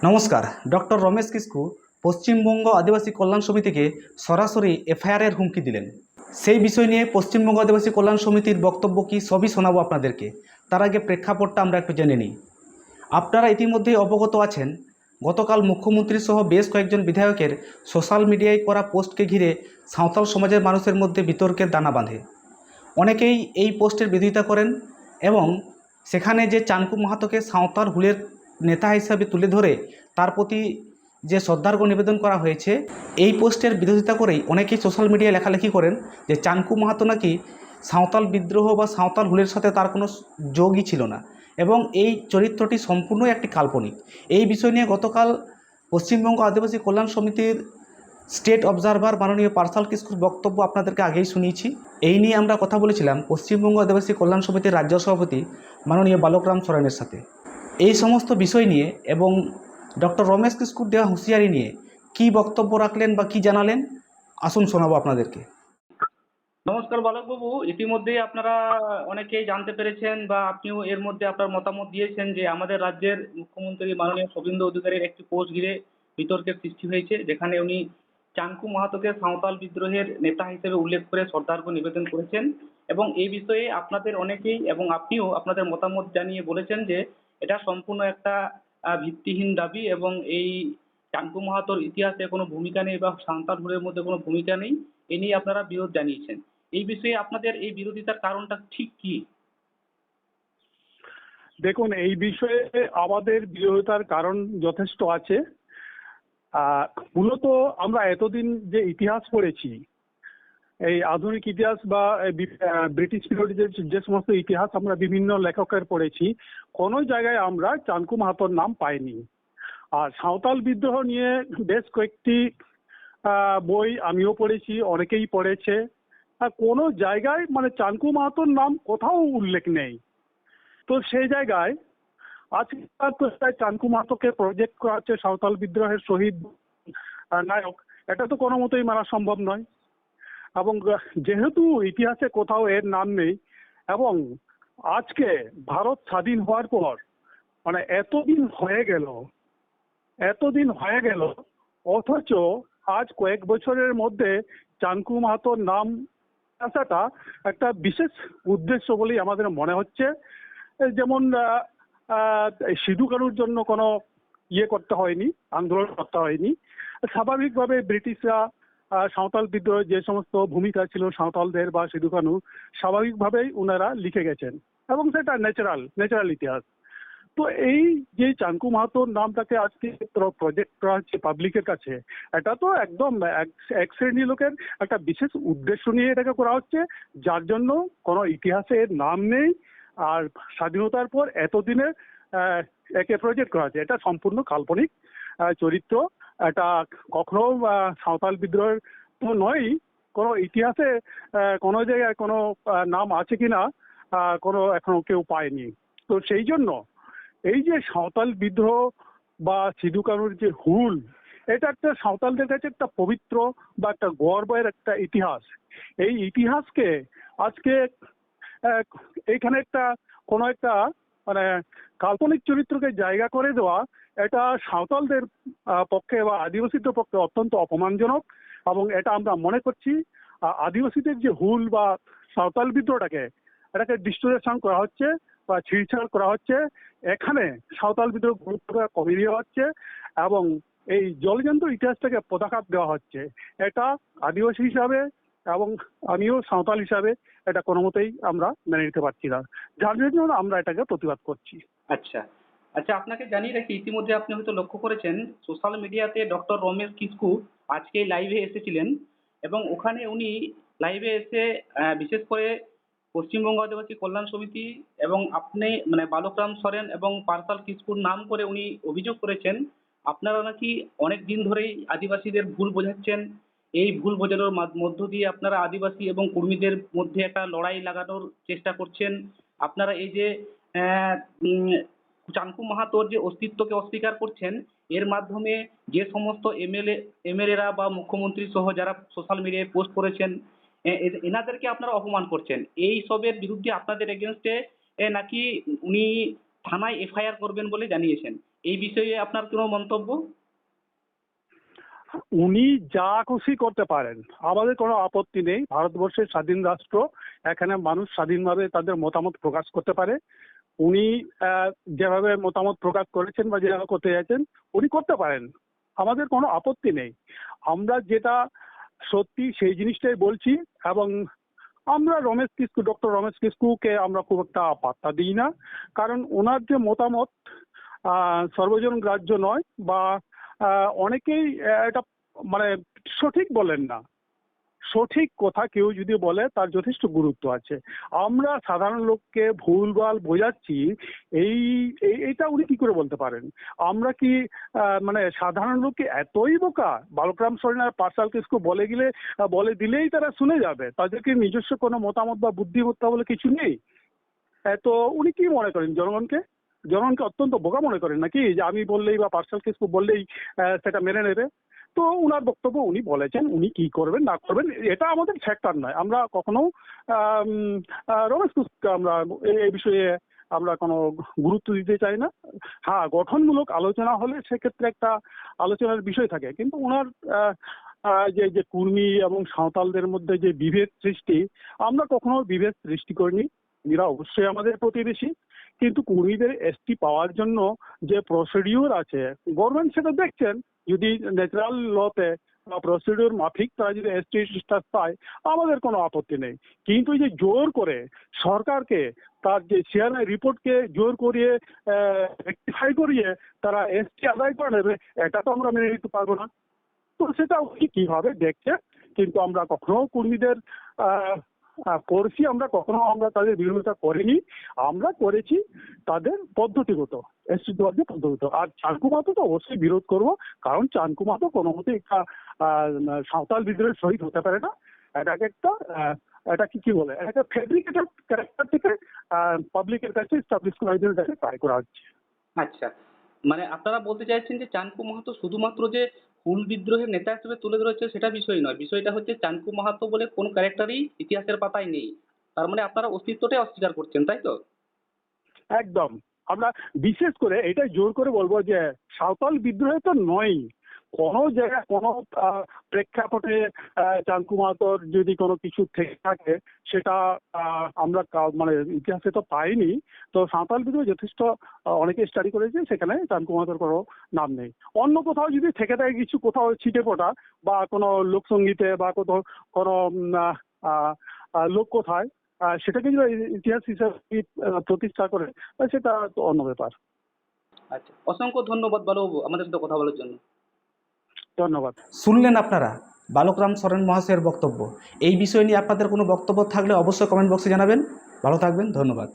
নমস্কার। ডক্টর রমেশ কিস্কু পশ্চিমবঙ্গ আদিবাসী কল্যাণ সমিতিকে সরাসরি এফআইআরের হুমকি দিলেন। সেই বিষয় নিয়ে পশ্চিমবঙ্গ আদিবাসী কল্যাণ সমিতির বক্তব্য কি সবই শোনাবো আপনাদেরকে। তার আগে প্রেক্ষাপটটা আমরা একটু জেনে নিই। আপনারা ইতিমধ্যেই অবগত আছেন, গতকাল মুখ্যমন্ত্রী সহ বেশ কয়েকজন বিধায়কের সোশ্যাল মিডিয়ায় করা পোস্টকে ঘিরে সাঁওতাল সমাজের মানুষের মধ্যে বিতর্কের দানা বাঁধে। অনেকেই এই পোস্টের বিরোধিতা করেন এবং সেখানে যে চানকু মাহাতোকে সাঁওতাল হুলের নেতা হিসাবে তুলে ধরে তার প্রতি যে শ্রদ্ধার্ঘ নিবেদন করা হয়েছে, এই পোস্টের বিরোধিতা করেই অনেকেই সোশ্যাল মিডিয়ায় লেখালেখি করেন যে চানকু মাহাতো নাকি সাঁওতাল বিদ্রোহ বা সাঁওতাল হুলের সাথে তার কোনো যোগই ছিল না এবং এই চরিত্রটি সম্পূর্ণ একটি কাল্পনিক। এই বিষয় নিয়ে গতকাল পশ্চিমবঙ্গ আদিবাসী কল্যাণ সমিতির স্টেট অবজারভার মাননীয় পার্সাল কিস্কুর বক্তব্য আপনাদেরকে আগেই শুনিয়েছি। এই নিয়ে আমরা কথা বলেছিলাম পশ্চিমবঙ্গ আদিবাসী কল্যাণ সমিতির রাজ্য সভাপতি মাননীয় বালকরাম সরেনের সাথে। এই সমস্ত বিষয় নিয়ে এবং ডক্টর রমেশ কিস্কুর দেওয়া হুঁশিয়ারি নিয়ে কি বক্তব্য রাখলেন বা কি জানালেন, আসুন শোনাবো আপনাদেরকে। নমস্কার বালকবাবু, ইতিমধ্যেই আপনারা অনেকেই জানতে পেরেছেন বা আপনিও এর মধ্যে আপনার মতামত দিয়েছেন যে আমাদের রাজ্যের মুখ্যমন্ত্রী মাননীয় শুভেন্দু অধিকারীর একটি পোস্ট ঘিরে বিতর্কের সৃষ্টি হয়েছে, যেখানে উনি চাঙ্কু মাহাতোকে সাঁওতাল বিদ্রোহের নেতা হিসেবে উল্লেখ করে শ্রদ্ধার্ঘ্য নিবেদন করেছেন এবং এই বিষয়ে আপনাদের অনেকেই এবং আপনিও আপনাদের মতামত জানিয়ে বলেছেন যে এটা সম্পূর্ণ একটা ভিত্তিহীন দাবি এবং এই চাঙ্কু মাহাতোর ইতিহাসে কোনো ভূমিকা নেই বা সাঁওতাল হুলের মধ্যে কোনো ভূমিকা নেই। এ নিয়ে আপনারা বিরোধ জানিয়েছেন। এই বিষয়ে আপনাদের এই বিরোধিতার কারণটা ঠিক কি? দেখুন, এই বিষয়ে আমাদের বিরোধিতার কারণ যথেষ্ট আছে। মূলত আমরা এতদিন যে ইতিহাস পড়েছি, এই আধুনিক ইতিহাস বা ব্রিটিশ পিরিয়ডের যে সমস্ত ইতিহাস আমরা বিভিন্ন লেখকের পড়েছি, কোনো জায়গায় আমরা চানকু মাহাতোর নাম পাইনি। আর সাঁওতাল বিদ্রোহ নিয়ে বেশ কয়েকটি বই আমিও পড়েছি, অনেকেই পড়েছে। কোনো জায়গায় মানে চানকু মাহাতোর নাম কোথাও উল্লেখ নেই। তো সেই জায়গায় আজকে চানকু মাহাতোকে প্রজেক্ট করা হচ্ছে সাঁওতাল বিদ্রোহের শহীদ নায়ক, এটা তো কোনো মতোই মানা সম্ভব নয়। এবং যেহেতু ইতিহাসে কোথাও এর নাম নেই এবং আজকে ভারত স্বাধীন হওয়ার পর মানে এতদিন হয়ে গেল অথচ আজ কয়েক বছরের মধ্যে চানকু মাহাতোর নাম আসাটা একটা বিশেষ উদ্দেশ্য বলেই আমাদের মনে হচ্ছে। যেমন সিধু কানুর জন্য কোনো করতে হয়নি, আন্দোলন করতে হয়নি। স্বাভাবিকভাবে ব্রিটিশরা সাঁওতাল বিদ্রোহের যে সমস্ত ভূমিকা ছিল সাঁওতালদের বা সিধু কানু, স্বাভাবিকভাবেই ওনারা লিখে গেছেন এবং সেটা ন্যাচারাল ইতিহাস। তো এই যে চানকু মাহাতোর নামটাকে আজকে প্রজেক্ট করা হচ্ছে পাবলিকের কাছে, এটা তো একদম এক শ্রেণী লোকের একটা বিশেষ উদ্দেশ্য নিয়ে এটাকে করা হচ্ছে, যার জন্য কোনো ইতিহাসে এর নাম নেই। আর স্বাধীনতার পর এতদিনে একে প্রজেক্ট করা হচ্ছে, এটা সম্পূর্ণ কাল্পনিক চরিত্র। এটা কখনো সাঁওতাল বিদ্রোহের তো নয়ই, কোনো ইতিহাসে কোনো জায়গায় কোনো নাম আছে কিনা কোনো এখনো কেউ পায়নি। তো সেই জন্য এই যে সাঁওতাল বিদ্রোহ বা সিধু কানুর যে হুল, এটা একটা সাঁওতালদের কাছে একটা পবিত্র বা একটা গর্বের একটা ইতিহাস। এই ইতিহাসকে আজকে এইখানে কোনো একটা মানে কাল্পনিক চরিত্রকে জায়গা করে দেওয়া, এটা সাঁওতালদের পক্ষে বা আদিবাসীদের পক্ষে অত্যন্ত অপমানজনক। এবং এটা আমরা মনে করছি আদিবাসীদের যে হুল বা সাঁওতাল বিদ্রোহটাকে এটাকে ডিস্টোরেশন করা হচ্ছে বা ছিঁড়ছাড় করা হচ্ছে। এখানে সাঁওতাল বিদ্রোহ গুরুত্বটা কমিয়ে দেওয়া হচ্ছে এবং এই জলজন্ত ইতিহাসটাকে পতাঘাত দেওয়া হচ্ছে। এটা আদিবাসী হিসাবে এবং আমিও সাঁওতাল হিসাবে এটা কোনো মতেই আমরা মেনে নিতে পারছি না, যার জন্য আমরা এটাকে প্রতিবাদ করছি। আচ্ছা, আচ্ছা, আপনাকে জানিয়ে রাখি, ইতিমধ্যে আপনি হয়তো লক্ষ্য করেছেন সোশ্যাল মিডিয়াতে ডক্টর রমেশ কিস্কু আজকে লাইভে এসেছিলেন এবং ওখানে উনি লাইভে এসে বিশেষ করে পশ্চিমবঙ্গ আদিবাসী কল্যাণ সমিতি এবং আপনি মানে বালকরাম সরেন এবং পার্সাল কিস্কুর নাম করে উনি অভিযোগ করেছেন আপনারা নাকি অনেক দিন ধরেই আদিবাসীদের ভুল বোঝাচ্ছেন। এই ভুল বোঝানোর মধ্য দিয়ে আপনারা আদিবাসী এবং কর্মীদের মধ্যে একটা লড়াই লাগানোর চেষ্টা করছেন। আপনারা এই যে আহ, উম, চাঙ্কু মাহাতোর যে অস্তিত্বকে অস্বীকার করছেন, এর মাধ্যমে যে সমস্ত এমএলএরা বা মুখ্যমন্ত্রী সহ যারা সোশ্যাল মিডিয়ায় পোস্ট করেছেন, এনাদেরকে আপনারা অপমান করছেন। এই সবের বিরুদ্ধে আপনাদের এগেনস্টে নাকি উনি থানায় এফআইআর করবেন বলে জানিয়েছেন। এই বিষয়ে আপনার কোনো মন্তব্য? উনি যা খুশি করতে পারেন, আমাদের কোনো আপত্তি নেই। ভারতবর্ষের স্বাধীন রাষ্ট্র, এখানে মানুষ স্বাধীনভাবে তাদের মতামত প্রকাশ করতে পারে। উনি যেভাবে মতামত প্রকাশ করেছেন বা যেভাবে করতে চাইছেন উনি করতে পারেন, আমাদের কোনো আপত্তি নেই। আমরা যেটা সত্যি সেই জিনিসটাই বলছি, এবং আমরা ডক্টর রমেশ কিস্কুকে আমরা খুব একটা পাত্তা দিই না, কারণ ওনার যে মতামত সর্বজন গ্রাহ্য নয়, বা অনেকেই এটা মানে সঠিক বলেন না। সঠিক কথা কেউ যদি বলে তার যথেষ্ট গুরুত্ব আছে। আমরা সাধারণ লোককে ভুলভাল বোঝাচ্ছি, এই এইটা উনি কি করে বলতে পারেন? আমরা কি মানে সাধারণ লোক কি এতই বোকা? বালকরাম সরেন আর পার্সাল কিসকু বলে দিলেই তারা শুনে যাবে? তাদেরকে নিজস্ব কোনো মতামত বা বুদ্ধিমত্তা বলে কিছু নেই? তো উনি কি মনে করেন জনগণকে অত্যন্ত বোকা মনে করেন নাকি, যে আমি বললেই বা পার্সাল কিসকু বললেই সেটা মেনে নেবে? তো উনার বক্তব্য উনি বলেছেন, উনি কি করবেন না করবেন এটা আমাদের ফ্যাক্টর নয়। আমরা কখনো রমেশ কিস্কুকে আমরা এই বিষয়ে আমরা কোনো গুরুত্ব দিতে চাই না। হ্যাঁ, গঠনমূলক আলোচনা হলে সেক্ষেত্রে একটা আলোচনার বিষয় থাকে, কিন্তু ওনার যে কুর্মী এবং সাঁওতালদের মধ্যে যে বিভেদ সৃষ্টি, আমরা কখনো বিভেদ সৃষ্টি করিনি। এরা অবশ্যই আমাদের প্রতিবেশী, কিন্তু কুর্মীদের এসটি পাওয়ার জন্য যে প্রসিডিউর আছে, গভর্নমেন্ট সেটা দেখছেন। যদি ন্যাচারাল লতে বা প্রসিডিউর মাফিক তারা যদি এসটি স্ট্যাটাস পায়, আমাদের কোনো আপত্তি নেই। কিন্তু এই যে জোর করে সরকারকে তার যে সিআরআই রিপোর্টকে জোর করিয়ে রেকটিফাই করিয়ে তারা এসটি আদায় করে নেবে, এটা তো আমরা মেনে নিতে পারবো না। তো সেটা উনি কিভাবে দেখছে, কিন্তু আমরা কখনো কর্মীদের করছি, আমরা কখনো তাদের বিরোধিতা করিনি। আমরা করেছি তাদের পদ্ধতিগত এসটিওয়াদের পদ্ধতিগত। আর চানকু মাহাতো তো অবশ্যই বিরোধ করব, কারণ চানকু মাহাতো কোনো মতে একটা সাঁওতাল বিদ্রোহের শহীদ হতে পারে না। এটাকে একটা এটা কি বলে, একটা ফেব্রিকেটেড ক্যারেক্টার থেকে পাবলিকের কাছে এস্টাবলিশ করার জন্য এটাকে ট্রাই করা হচ্ছে। আচ্ছা, মানে আপনারা বলতে চাইছেন যে চানকু মাহাতো শুধুমাত্র যে হুল বিদ্রোহের নেতা হিসেবে তুলে ধরেছে সেটা বিষয় নয়, বিষয়টা হচ্ছে চানকু মাহাতো বলে কোনো ক্যারেক্টারই ইতিহাসের পাতায় নেই। তার মানে আপনারা অস্তিত্বটাই অস্বীকার করছেন, তাই তো? একদম। আমরা বিশেষ করে এটাই জোর করে বলবো যে সাঁওতাল বিদ্রোহে তো নয়, কোনো জায়গায় কোনো প্রেক্ষাপটে চানকু মাহাতোর যদি কোনো কিছু থেকে থাকে সেটা আমরা মানে ইতিহাসে তো পাইনি। তো সাঁওতাল বিদ্রোহ যথেষ্ট অনেকে স্টাডি করেছে, সেখানে চানকু মাহাতোর কোনো নাম নেই। অন্য কোথাও যদি থেকে থাকে কিছু, কোথাও ছিটে ফোটা বা কোনো লোকসঙ্গীতে বা কোথাও কোনো লোককথায়, সেটাকে যদি ইতিহাস হিসাবে প্রতিষ্ঠা করে, সেটা তো অন্য ব্যাপার। আচ্ছা, অসংখ্য ধন্যবাদ বালুবাবু আমাদের সাথে কথা বলার জন্য। ধন্যবাদ। শুনলেন আপনারা বালকরাম সরেন মহাশয়ের বক্তব্য। এই বিষয় নিয়ে আপনাদের কোনো বক্তব্য থাকলে অবশ্যই কমেন্ট বক্সে জানাবেন। ভালো থাকবেন, ধন্যবাদ।